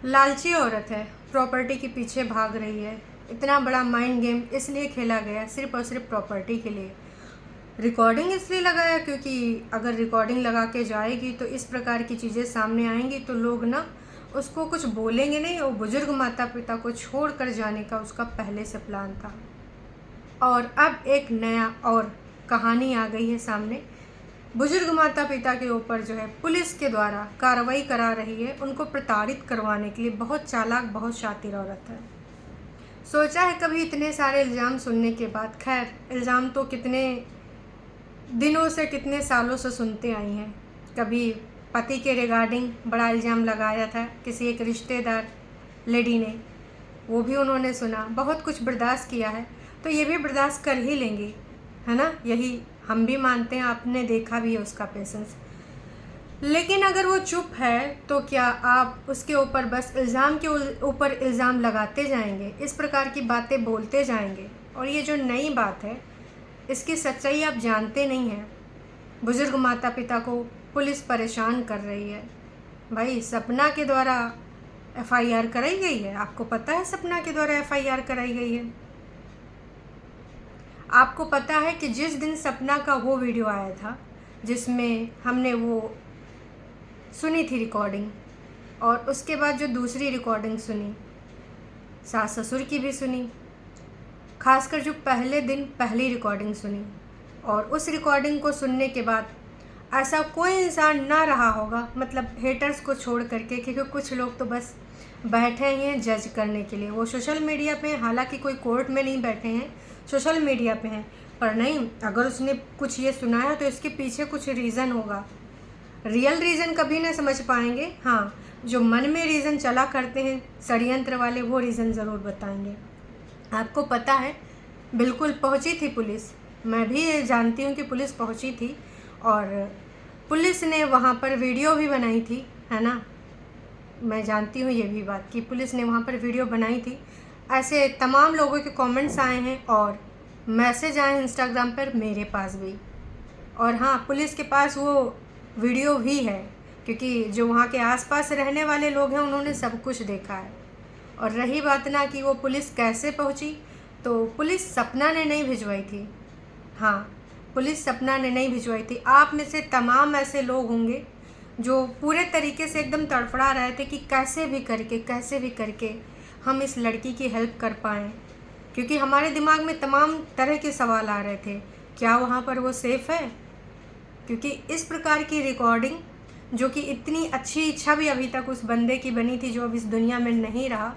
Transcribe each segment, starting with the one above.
लालची औरत है, प्रॉपर्टी के पीछे भाग रही है। इतना बड़ा माइंड गेम इसलिए खेला गया सिर्फ और सिर्फ प्रॉपर्टी के लिए। रिकॉर्डिंग इसलिए लगाया क्योंकि अगर रिकॉर्डिंग लगा के जाएगी तो इस प्रकार की चीज़ें सामने आएंगी तो लोग ना उसको कुछ बोलेंगे नहीं। और बुजुर्ग माता पिता को छोड़ कर जाने का उसका पहले से प्लान था। और अब एक नया और कहानी आ गई है सामने। बुजुर्ग माता पिता के ऊपर जो है पुलिस के द्वारा कार्रवाई करा रही है, उनको प्रताड़ित करवाने के लिए। बहुत चालाक, बहुत शातिर औरत है। सोचा है कभी इतने सारे इल्ज़ाम सुनने के बाद। खैर, इल्ज़ाम तो कितने दिनों से, कितने सालों से सुनते आई हैं। कभी पति के रिगार्डिंग बड़ा इल्ज़ाम लगाया था किसी एक रिश्तेदार लेडी ने, वो भी उन्होंने सुना। बहुत कुछ बर्दाश्त किया है, तो ये भी बर्दाश्त कर ही लेंगी, है ना। यही हम भी मानते हैं, आपने देखा भी है उसका पेशेंस। लेकिन अगर वो चुप है तो क्या आप उसके ऊपर बस इल्ज़ाम के ऊपर इल्ज़ाम लगाते जाएंगे, इस प्रकार की बातें बोलते जाएंगे? और ये जो नई बात है इसकी सच्चाई आप जानते नहीं हैं। बुजुर्ग माता पिता को पुलिस परेशान कर रही है। भाई, सपना के द्वारा FIR कराई गई है। आपको पता है सपना के द्वारा FIR कराई गई है? आपको पता है कि जिस दिन सपना का वो वीडियो आया था जिसमें हमने वो सुनी थी रिकॉर्डिंग, और उसके बाद जो दूसरी रिकॉर्डिंग सुनी, सास ससुर की भी सुनी, खासकर जो पहले दिन पहली रिकॉर्डिंग सुनी, और उस रिकॉर्डिंग को सुनने के बाद ऐसा कोई इंसान ना रहा होगा, मतलब हेटर्स को छोड़ करके, क्योंकि कुछ लोग तो बस बैठे ही हैं जज करने के लिए। वो सोशल मीडिया पे हैं, हालांकि कोई कोर्ट में नहीं बैठे हैं, सोशल मीडिया पे हैं। पर नहीं, अगर उसने कुछ ये सुनाया तो इसके पीछे कुछ रीज़न होगा। रियल रीज़न कभी ना समझ पाएंगे। हाँ, जो मन में रीज़न चला करते हैं षड्यंत्र वाले, वो रीज़न ज़रूर बताएंगे। आपको पता है, बिल्कुल पहुंची थी पुलिस। मैं भी ये जानती हूँ कि पुलिस पहुंची थी, और पुलिस ने वहाँ पर वीडियो भी बनाई थी, है ना। मैं जानती हूँ ये भी बात कि पुलिस ने वहाँ पर वीडियो बनाई थी। ऐसे तमाम लोगों के कमेंट्स आए हैं और मैसेज आए हैं इंस्टाग्राम पर, मेरे पास भी। और हाँ, पुलिस के पास वो वीडियो भी है, क्योंकि जो वहाँ के आसपास रहने वाले लोग हैं उन्होंने सब कुछ देखा है। और रही बात ना कि वो पुलिस कैसे पहुँची, तो पुलिस सपना ने नहीं भिजवाई थी। हाँ, पुलिस सपना ने नहीं भिजवाई थी। आप में से तमाम ऐसे लोग होंगे जो पूरे तरीके से एकदम तड़फड़ा रहे थे कि कैसे भी करके हम इस लड़की की हेल्प कर पाएँ, क्योंकि हमारे दिमाग में तमाम तरह के सवाल आ रहे थे। क्या वहाँ पर वो सेफ़ है? क्योंकि इस प्रकार की रिकॉर्डिंग, जो कि इतनी अच्छी इच्छा भी अभी तक उस बंदे की बनी थी जो अब इस दुनिया में नहीं रहा,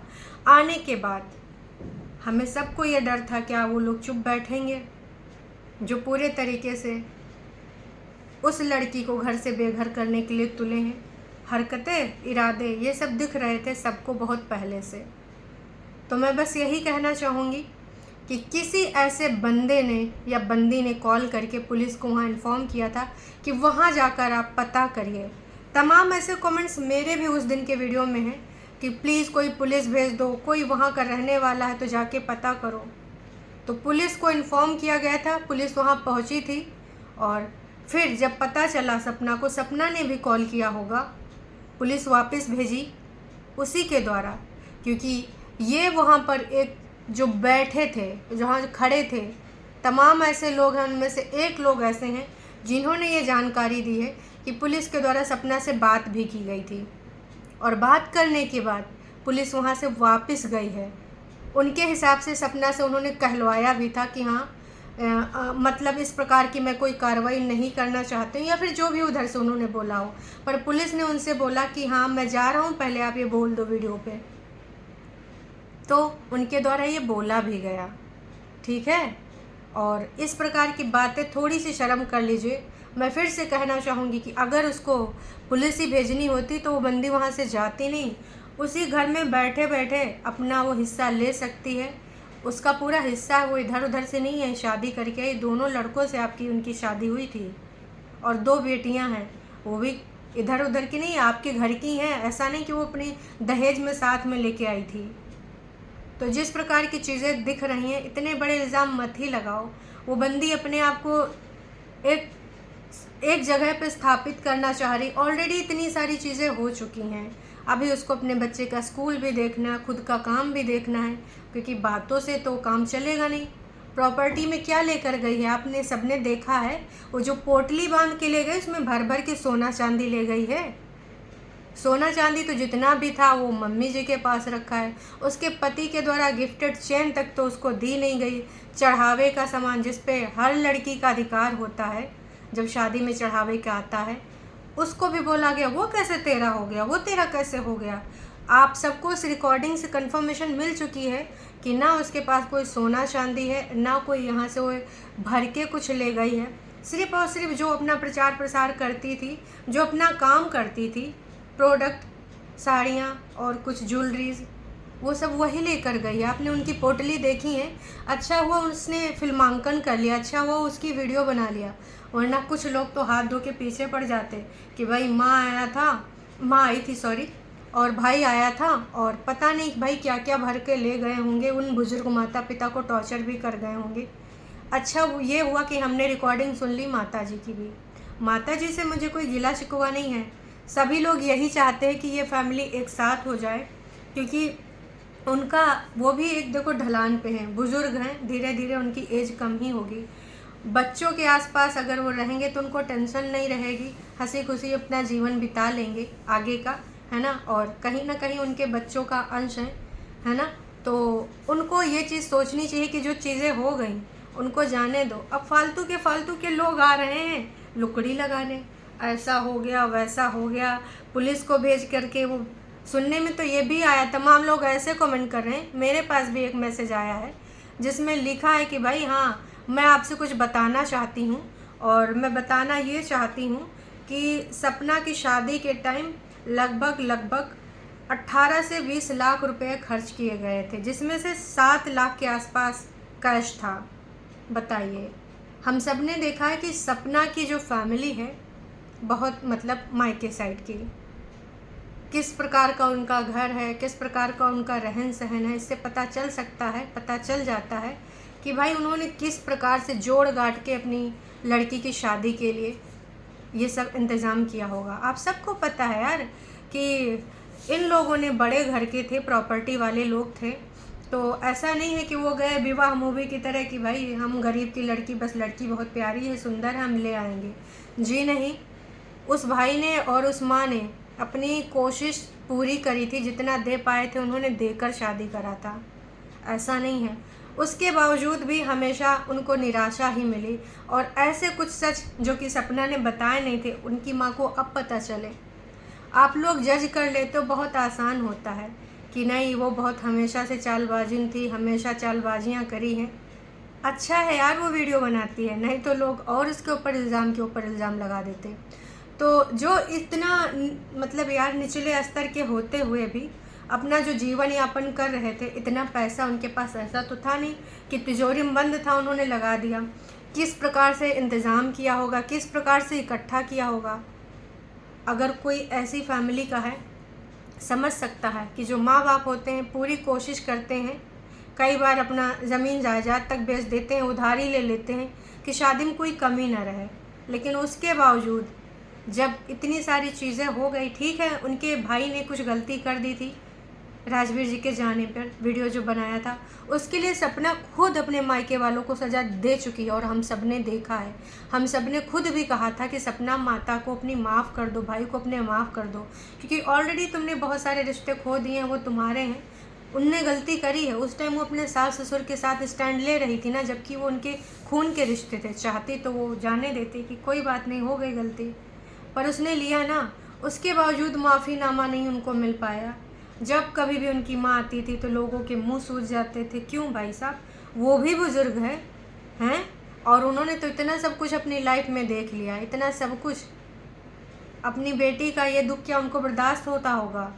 आने के बाद हमें सबको ये डर था क्या वो लोग चुप बैठेंगे जो पूरे तरीके से उस लड़की को घर से बेघर करने के लिए तुले हैं। हरकतें, इरादे, ये सब दिख रहे थे सबको बहुत पहले से। तो मैं बस यही कहना चाहूँगी कि किसी ऐसे बंदे ने या बंदी ने कॉल करके पुलिस को वहाँ इन्फॉर्म किया था कि वहाँ जाकर आप पता करिए। तमाम ऐसे कमेंट्स मेरे भी उस दिन के वीडियो में हैं कि प्लीज़ कोई पुलिस भेज दो, कोई वहाँ का रहने वाला है तो जाके पता करो। तो पुलिस को इन्फॉर्म किया गया था, पुलिस वहाँ पहुँची थी, और फिर जब पता चला सपना को, सपना ने भी कॉल किया होगा, पुलिस वापस भेजी उसी के द्वारा। क्योंकि ये वहाँ पर एक जो बैठे थे, जहाँ खड़े थे, तमाम ऐसे लोग हैं, उनमें से एक लोग ऐसे हैं जिन्होंने ये जानकारी दी है कि पुलिस के द्वारा सपना से बात भी की गई थी, और बात करने के बाद पुलिस वहाँ से वापस गई है। उनके हिसाब से सपना से उन्होंने कहलवाया भी था कि हाँ, मतलब इस प्रकार की मैं कोई कार्रवाई नहीं करना चाहती हूँ, या फिर जो भी उधर से उन्होंने बोला हो। पर पुलिस ने उनसे बोला कि हाँ, मैं जा रहा हूँ, पहले आप ये बोल दो वीडियो पे। तो उनके द्वारा ये बोला भी गया, ठीक है। और इस प्रकार की बातें, थोड़ी सी शर्म कर लीजिए। मैं फिर से कहना चाहूँगी कि अगर उसको पुलिस ही भेजनी होती तो वो बंदी वहाँ से जाती नहीं, उसी घर में बैठे बैठे अपना वो हिस्सा ले सकती है। उसका पूरा हिस्सा है, वो इधर उधर से नहीं है, शादी करके आई। दोनों लड़कों से उनकी शादी हुई थी, और 2 बेटियां हैं, वो भी इधर उधर की नहीं, आपके घर की हैं। ऐसा नहीं कि वो अपनी दहेज में साथ में लेके आई थी। तो जिस प्रकार की चीज़ें दिख रही हैं, इतने बड़े इल्ज़ाम मत ही लगाओ। वो बंदी अपने आप को एक जगह पे स्थापित करना चाह रही। ऑलरेडी इतनी सारी चीज़ें हो चुकी हैं, अभी उसको अपने बच्चे का स्कूल भी देखना है, खुद का काम भी देखना है, क्योंकि बातों से तो काम चलेगा नहीं। प्रॉपर्टी में क्या लेकर गई है आपने सबने देखा है, वो जो पोटली बांध के ले गई उसमें भर भर के सोना चांदी ले गई है। सोना चांदी तो जितना भी था वो मम्मी जी के पास रखा है। उसके पति के द्वारा गिफ्टेड चेन तक तो उसको दी नहीं गई। चढ़ावे का सामान जिस पे हर लड़की का अधिकार होता है, जब शादी में चढ़ावे का आता है, उसको भी बोला गया वो कैसे तेरा हो गया, वो तेरा कैसे हो गया। आप सबको इस रिकॉर्डिंग से कंफर्मेशन मिल चुकी है कि ना उसके पास कोई सोना चांदी है, ना कोई यहाँ से वो भर के कुछ ले गई है। सिर्फ और सिर्फ जो अपना प्रचार प्रसार करती थी, जो अपना काम करती थी, प्रोडक्ट, साड़ियाँ और कुछ ज्वेलरीज, वो सब वही लेकर गई है। आपने उनकी पोटली देखी है, अच्छा हुआ उसने फिल्मांकन कर लिया, अच्छा हुआ उसकी वीडियो बना लिया, वरना कुछ लोग तो हाथ धो के पीछे पड़ जाते कि भाई माँ आई थी सॉरी, और भाई आया था और पता नहीं भाई क्या क्या भर के ले गए होंगे, उन बुजुर्ग माता पिता को टॉर्चर भी कर गए होंगे। अच्छा ये हुआ कि हमने रिकॉर्डिंग सुन ली माता जी की भी। माता जी से मुझे कोई गिला शिकवा नहीं है, सभी लोग यही चाहते हैं कि ये फैमिली एक साथ हो जाए, क्योंकि उनका वो भी एक देखो ढलान पे हैं, बुज़ुर्ग हैं, धीरे धीरे उनकी एज कम ही होगी। बच्चों के आसपास अगर वो रहेंगे तो उनको टेंशन नहीं रहेगी, हंसी खुशी अपना जीवन बिता लेंगे आगे का, है ना। और कहीं ना कहीं उनके बच्चों का अंश है ना। तो उनको ये चीज़ सोचनी चाहिए कि जो चीज़ें हो गई उनको जाने दो। अब फालतू के लोग आ रहे हैं लुकड़ी लगाने, ऐसा हो गया वैसा हो गया, पुलिस को भेज करके। वो सुनने में तो ये भी आया, तमाम लोग ऐसे कमेंट कर रहे हैं, मेरे पास भी एक मैसेज आया है जिसमें लिखा है कि भाई हाँ मैं आपसे कुछ बताना चाहती हूँ, और मैं बताना ये चाहती हूँ कि सपना की शादी के टाइम लगभग 18 से 20 लाख रुपए खर्च किए गए थे, जिसमें से 7 लाख के आसपास कैश था। बताइए, हम सब ने देखा है कि सपना की जो फैमिली है बहुत मतलब मायके साइड की, किस प्रकार का उनका घर है, किस प्रकार का उनका रहन सहन है, इससे पता चल सकता है, पता चल जाता है कि भाई उन्होंने किस प्रकार से जोड़ गांठ के अपनी लड़की की शादी के लिए ये सब इंतज़ाम किया होगा। आप सबको पता है यार कि इन लोगों ने बड़े घर के थे, प्रॉपर्टी वाले लोग थे, तो ऐसा नहीं है कि वो गए विवाह मूवी की तरह कि भाई हम गरीब की लड़की, बस लड़की बहुत प्यारी है सुंदर है हम ले आएंगे। जी नहीं, उस भाई ने और उस माँ ने अपनी कोशिश पूरी करी थी, जितना दे पाए थे उन्होंने देकर शादी करा था, ऐसा नहीं है। उसके बावजूद भी हमेशा उनको निराशा ही मिली, और ऐसे कुछ सच जो कि सपना ने बताए नहीं थे उनकी माँ को अब पता चले। आप लोग जज कर ले तो बहुत आसान होता है कि नहीं वो बहुत हमेशा से चालबाजिन थी, हमेशा चालबाजियाँ करी हैं। अच्छा है यार वो वीडियो बनाती है, नहीं तो लोग और उसके ऊपर इल्ज़ाम लगा देते। तो जो इतना मतलब यार निचले स्तर के होते हुए भी अपना जो जीवन यापन कर रहे थे, इतना पैसा उनके पास ऐसा तो था नहीं कि तिजोरी में बंद था उन्होंने लगा दिया। किस प्रकार से इंतज़ाम किया होगा, किस प्रकार से इकट्ठा किया होगा। अगर कोई ऐसी फैमिली का है समझ सकता है कि जो माँ बाप होते हैं पूरी कोशिश करते हैं, कई बार अपना ज़मीन जायदाद तक बेच देते हैं, उधारी ले लेते हैं कि शादी में कोई कमी ना रहे, लेकिन उसके बावजूद जब इतनी सारी चीज़ें हो गई, ठीक है उनके भाई ने कुछ गलती कर दी थी राजवीर जी के जाने पर, वीडियो जो बनाया था उसके लिए सपना खुद अपने मायके वालों को सज़ा दे चुकी है, और हम सब ने देखा है। हम सब ने खुद भी कहा था कि सपना माता को अपनी माफ़ कर दो, भाई को अपने माफ़ कर दो, क्योंकि ऑलरेडी तुमने बहुत सारे रिश्ते खो दिए हैं, वो तुम्हारे हैं, उनने गलती करी है। उस टाइम वो अपने सास ससुर के साथ स्टैंड ले रही थी ना, जबकि वो उनके खून के रिश्ते थे, चाहती तो वो जाने देती कि कोई बात नहीं हो गई गलती, पर उसने लिया ना। उसके बावजूद माफ़ीनामा नहीं उनको मिल पाया। जब कभी भी उनकी माँ आती थी तो लोगों के मुंह सूज जाते थे, क्यों भाई साहब, वो भी बुज़ुर्ग हैं और उन्होंने तो इतना सब कुछ अपनी लाइफ में देख लिया, इतना सब कुछ। अपनी बेटी का ये दुख क्या उनको बर्दाश्त होता होगा।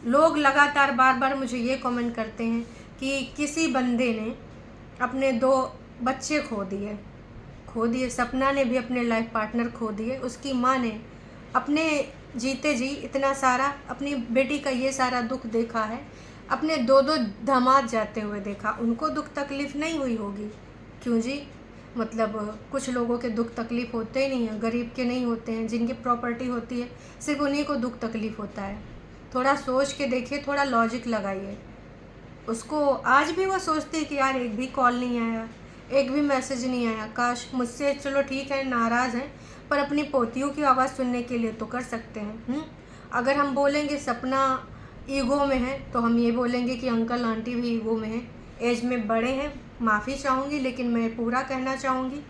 लोग लगातार बार मुझे ये कमेंट करते हैं कि किसी बंदे ने अपने 2 बच्चे खो दिए, सपना ने भी अपने लाइफ पार्टनर खो दिए, उसकी माँ ने अपने जीते जी इतना सारा अपनी बेटी का ये सारा दुख देखा है, अपने 2 दामाद जाते हुए देखा, उनको दुख तकलीफ़ नहीं हुई होगी। क्यों जी, मतलब कुछ लोगों के दुख तकलीफ़ होते ही नहीं हैं, गरीब के नहीं होते हैं, जिनकी प्रॉपर्टी होती है सिर्फ उन्हीं को दुख तकलीफ़ होता है। थोड़ा सोच के देखिए, थोड़ा लॉजिक लगाइए। उसको आज भी वो सोचती है कि यार एक भी कॉल नहीं आया, एक भी मैसेज नहीं आया, काश मुझसे, चलो ठीक है नाराज़ हैं पर अपनी पोतियों की आवाज़ सुनने के लिए तो कर सकते हैं। अगर हम बोलेंगे सपना ईगो में है तो हम ये बोलेंगे कि अंकल आंटी भी ईगो में हैं, एज में बड़े हैं। माफ़ी चाहूँगी लेकिन मैं पूरा कहना चाहूँगी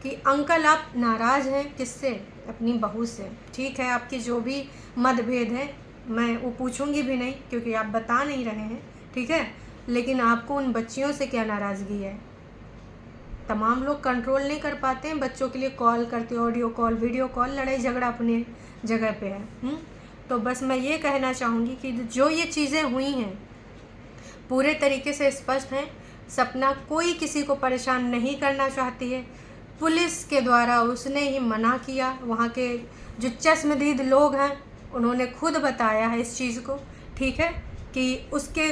कि अंकल आप नाराज़ हैं किससे? अपनी बहू से। ठीक है, आपकी जो भी मतभेद है मैं वो पूछूंगी भी नहीं क्योंकि आप बता नहीं रहे हैं, ठीक है। लेकिन आपको उन बच्चियों से क्या नाराज़गी है? तमाम लोग कंट्रोल नहीं कर पाते हैं, बच्चों के लिए कॉल करते, ऑडियो कॉल, वीडियो कॉल, लड़ाई झगड़ा अपने जगह पे है। तो बस मैं ये कहना चाहूँगी कि जो ये चीज़ें हुई हैं पूरे तरीके से स्पष्ट हैं। सपना कोई किसी को परेशान नहीं करना चाहती है। पुलिस के द्वारा उसने ही मना किया। वहाँ के जो चश्मदीद लोग हैं उन्होंने खुद बताया है इस चीज़ को, ठीक है, कि उसके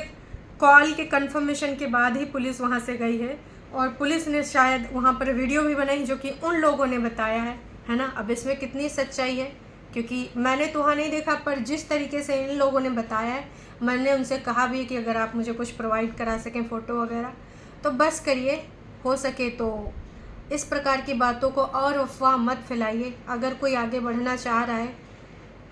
कॉल के कंफर्मेशन के बाद ही पुलिस वहाँ से गई है और पुलिस ने शायद वहाँ पर वीडियो भी बनाई जो कि उन लोगों ने बताया है ना। अब इसमें कितनी सच्चाई है क्योंकि मैंने तो वहाँ नहीं देखा, पर जिस तरीके से इन लोगों ने बताया है, मैंने उनसे कहा भी कि अगर आप मुझे कुछ प्रोवाइड करा सकें फ़ोटो वगैरह तो बस करिए, हो सके तो इस प्रकार की बातों को और अफवाह मत फैलाइए। अगर कोई आगे बढ़ना चाह रहा है,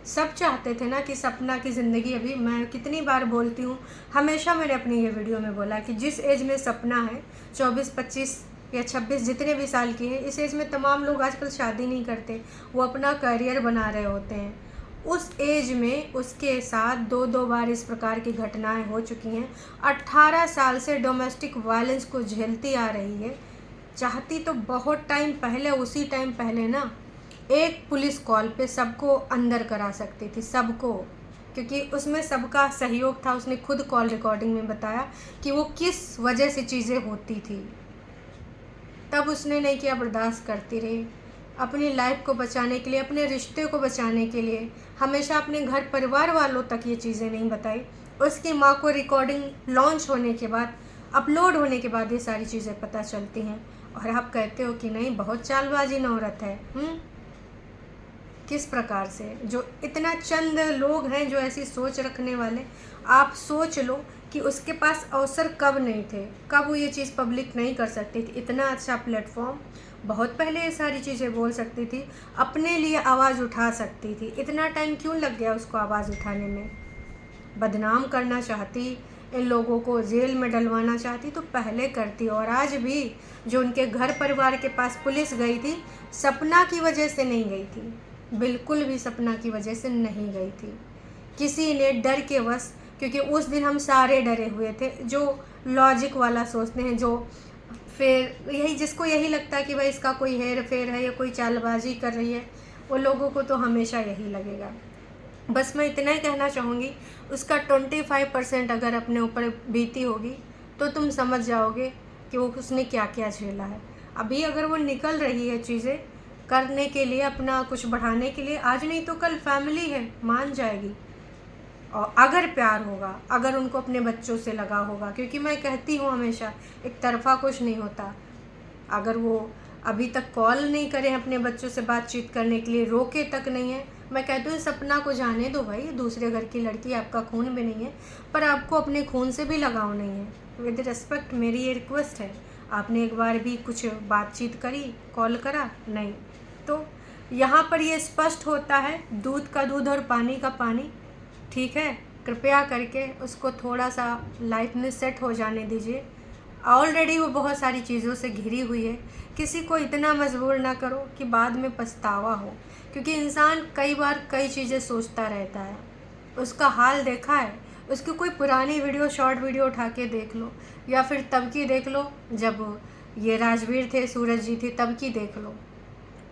सब चाहते थे ना कि सपना की ज़िंदगी, अभी मैं कितनी बार बोलती हूँ, हमेशा मैंने अपनी ये वीडियो में बोला कि जिस एज में सपना है 24, 25 या 26 जितने भी साल की है, इस एज में तमाम लोग आजकल शादी नहीं करते, वो अपना करियर बना रहे होते हैं। उस एज में उसके साथ 2-2 बार इस प्रकार की घटनाएं हो चुकी हैं। 18 साल से डोमेस्टिक वायलेंस को झेलती आ रही है। चाहती तो बहुत टाइम पहले, उसी टाइम पहले ना एक पुलिस कॉल पे सबको अंदर करा सकती थी, सबको, क्योंकि उसमें सबका सहयोग था। उसने खुद कॉल रिकॉर्डिंग में बताया कि वो किस वजह से चीज़ें होती थी। तब उसने नहीं किया, बर्दाश्त करती रही। अपनी लाइफ को बचाने के लिए, अपने रिश्ते को बचाने के लिए हमेशा अपने घर परिवार वालों तक ये चीज़ें नहीं बताई। उसकी माँ को रिकॉर्डिंग लॉन्च होने के बाद, अपलोड होने के बाद ये सारी चीज़ें पता चलती हैं और आप कहते हो कि नहीं बहुत चालबाजी नौरत है। किस प्रकार से, जो इतना चंद लोग हैं जो ऐसी सोच रखने वाले, आप सोच लो कि उसके पास अवसर कब नहीं थे, कब वो ये चीज़ पब्लिक नहीं कर सकती थी। इतना अच्छा प्लेटफॉर्म, बहुत पहले ये सारी चीज़ें बोल सकती थी, अपने लिए आवाज़ उठा सकती थी। इतना टाइम क्यों लग गया उसको आवाज़ उठाने में? बदनाम करना चाहती, इन लोगों को जेल में डलवाना चाहती तो पहले करती। और आज भी जो उनके घर परिवार के पास पुलिस गई थी, सपना की वजह से नहीं गई थी, बिल्कुल भी सपना की वजह से नहीं गई थी। किसी ने डर के वश, क्योंकि उस दिन हम सारे डरे हुए थे, जो लॉजिक वाला सोचते हैं, जो फिर यही जिसको यही लगता है कि भाई इसका कोई हेर फेर है या कोई चालबाजी कर रही है, वो लोगों को तो हमेशा यही लगेगा। बस मैं इतना ही कहना चाहूँगी, उसका 25% अगर अपने ऊपर बीती होगी तो तुम समझ जाओगे कि वो उसने क्या क्या झेला है। अभी अगर वो निकल रही है चीज़ें करने के लिए, अपना कुछ बढ़ाने के लिए, आज नहीं तो कल फैमिली है, मान जाएगी। और अगर प्यार होगा, अगर उनको अपने बच्चों से लगा होगा, क्योंकि मैं कहती हूँ हमेशा एक तरफा कुछ नहीं होता। अगर वो अभी तक कॉल नहीं करें अपने बच्चों से बातचीत करने के लिए, रोके तक नहीं है, मैं कहती हूँ सपना को जाने दो भाई, दूसरे घर की लड़की, आपका खून भी नहीं है, पर आपको अपने खून से भी लगाव नहीं है। विद रिस्पेक्ट मेरी ये रिक्वेस्ट है, आपने एक बार भी कुछ बातचीत करी, कॉल करा नहीं, तो यहाँ पर ये स्पष्ट होता है दूध का दूध और पानी का पानी, ठीक है। कृपया करके उसको थोड़ा सा लाइफ में सेट हो जाने दीजिए। ऑलरेडी वो बहुत सारी चीज़ों से घिरी हुई है। किसी को इतना मजबूर ना करो कि बाद में पछतावा हो, क्योंकि इंसान कई बार कई चीज़ें सोचता रहता है। उसका हाल देखा है, उसकी कोई पुरानी वीडियो, शॉर्ट वीडियो उठा के देख लो, या फिर तब की देख लो जब ये राजवीर थे, सूरज जी थे, तब की देख लो,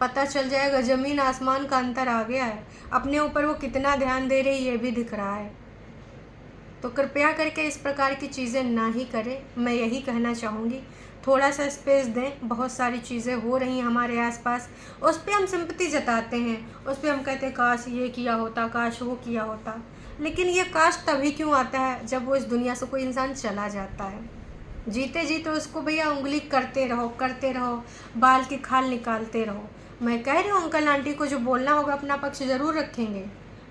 पता चल जाएगा। ज़मीन आसमान का अंतर आ गया है। अपने ऊपर वो कितना ध्यान दे रही है ये भी दिख रहा है। तो कृपया करके इस प्रकार की चीज़ें ना ही करें, मैं यही कहना चाहूँगी। थोड़ा सा स्पेस दें, बहुत सारी चीज़ें हो रही हैं हमारे आसपास, उस पर हम सिंपैथी जताते हैं, उस पर हम कहते हैं काश ये किया होता, काश वो किया होता। लेकिन ये काश तभी क्यों आता है जब वो इस दुनिया से कोई इंसान चला जाता है। जीते जीते उसको भैया उंगली करते रहो, बाल की खाल निकालते रहो। मैं कह रही हूँ अंकल आंटी को जो बोलना होगा अपना पक्ष ज़रूर रखेंगे,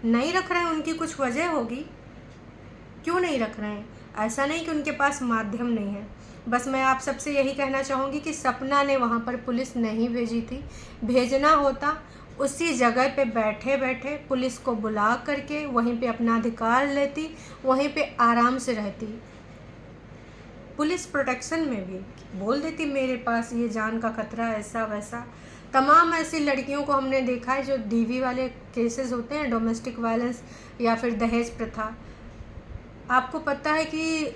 नहीं रख रहे हैं उनकी कुछ वजह होगी, क्यों नहीं रख रहे हैं? ऐसा नहीं कि उनके पास माध्यम नहीं है। बस मैं आप सबसे यही कहना चाहूँगी कि सपना ने वहाँ पर पुलिस नहीं भेजी थी। भेजना होता उसी जगह पे बैठे बैठे पुलिस को बुला करके वहीं पे अपना अधिकार लेती, वहीं पे आराम से रहती। पुलिस प्रोटेक्शन में भी बोल देती मेरे पास ये जान का खतरा, ऐसा वैसा। तमाम ऐसी लड़कियों को हमने देखा है जो डीवी वाले केसेस होते हैं, डोमेस्टिक वायलेंस या फिर दहेज प्रथा। आपको पता है कि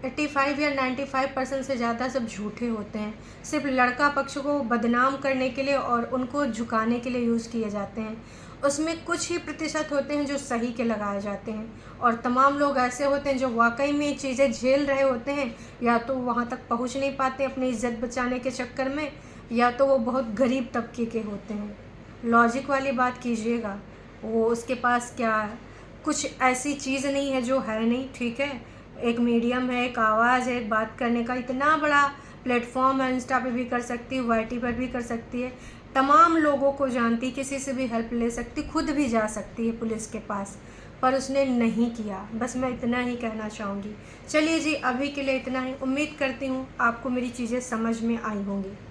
85 या 95% से ज़्यादा सब झूठे होते हैं, सिर्फ लड़का पक्ष को बदनाम करने के लिए और उनको झुकाने के लिए यूज़ किए जाते हैं। उसमें कुछ ही प्रतिशत होते हैं जो सही के लगाए जाते हैं, और तमाम लोग ऐसे होते हैं जो वाकई में चीज़ें झेल रहे होते हैं, या तो वहाँ तक पहुँच नहीं पाते अपनी इज्जत बचाने के चक्कर में, या तो वो बहुत गरीब तबके के होते हैं। लॉजिक वाली बात कीजिएगा, वो उसके पास क्या कुछ ऐसी चीज़ नहीं है जो है नहीं, ठीक है। एक मीडियम है, एक आवाज़ है, एक बात करने का इतना बड़ा प्लेटफॉर्म है, इंस्टा पे भी कर सकती है, वाईटी पर भी कर सकती है, तमाम लोगों को जानती, किसी से भी हेल्प ले सकती, खुद भी जा सकती है पुलिस के पास, पर उसने नहीं किया। बस मैं इतना ही कहना चाहूँगी। चलिए जी, अभी के लिए इतना ही। उम्मीद करती हूँ आपको मेरी चीज़ें समझ में आई होंगी।